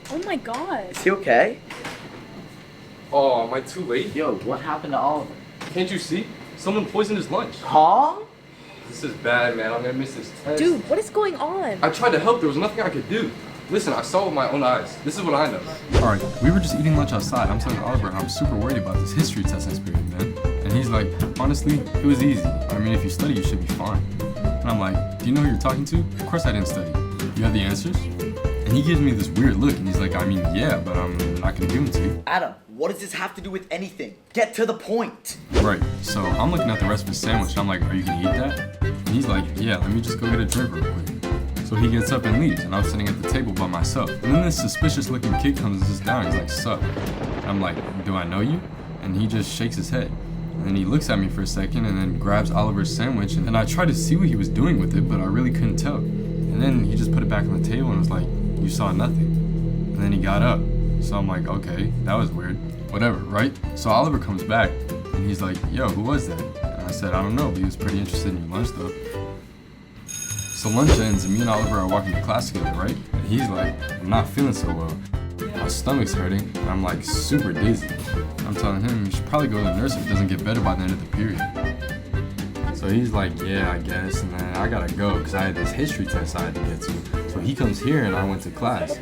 Oh my god. Is he okay? Oh, am I too late? Yo, what happened to Oliver? Can't you see? Someone poisoned his lunch. Huh? This is bad, man. I'm gonna miss this test. Dude, what is going on? I tried to help. There was nothing I could do. Listen, I saw it with my own eyes. This is what I know. Alright, we were just eating lunch outside. I'm telling Oliver how I'm super worried about this history test next period, man. And he's like, honestly, it was easy. I mean, if you study, you should be fine. And I'm like, do you know who you're talking to? Of course I didn't study. You have the answers? And he gives me this weird look, and he's like, I mean, yeah, but I'm not gonna give them to you. Adam, what does this have to do with anything? Get to the point. Right, so I'm looking at the rest of his sandwich, and I'm like, are you gonna eat that? And he's like, yeah, let me just go get a drink real quick. So he gets up and leaves, and I'm sitting at the table by myself. And then this suspicious looking kid comes and sits down, and he's like, sup? And I'm like, do I know you? And he just shakes his head. And then he looks at me for a second, and then grabs Oliver's sandwich, and I tried to see what he was doing with it, but I really couldn't tell. And then he just put it back on the table and was like, you saw nothing. And then he got up. So I'm like, okay, that was weird. Whatever, right? So Oliver comes back, and he's like, yo, who was that? And I said, I don't know, but he was pretty interested in your lunch though. So lunch ends, and me and Oliver are walking to class together, right? And he's like, I'm not feeling so well. My stomach's hurting, and I'm like super dizzy. I'm telling him he should probably go to the nurse if it doesn't get better by the end of the period. So he's like, yeah, I guess, and then I gotta go because I had this history test I had to get to. So he comes here and I went to class.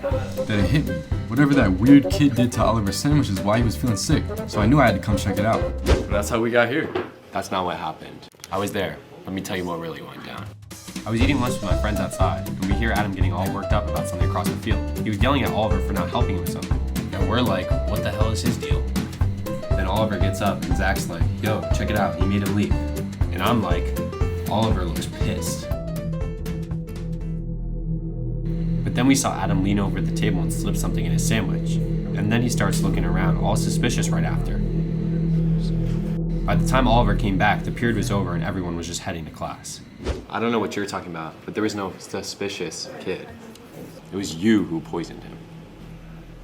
Then it hit me. Whatever that weird kid did to Oliver's sandwich is why he was feeling sick. So I knew I had to come check it out. That's how we got here. That's not what happened. I was there. Let me tell you what really went down. I was eating lunch with my friends outside, and we hear Adam getting all worked up about something across the field. He was yelling at Oliver for not helping him with something. And we're like, what the hell is his deal? Then Oliver gets up, and Zach's like, yo, check it out, he made him leave. And I'm like, Oliver looks pissed. But then we saw Adam lean over the table and slip something in his sandwich. And then he starts looking around, all suspicious right after. By the time Oliver came back, the period was over and everyone was just heading to class. I don't know what you're talking about, but there was no suspicious kid. It was you who poisoned him.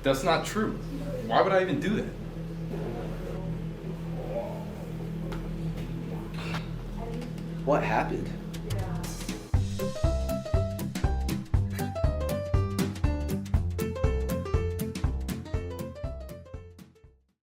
That's not true. Why would I even do that? What happened?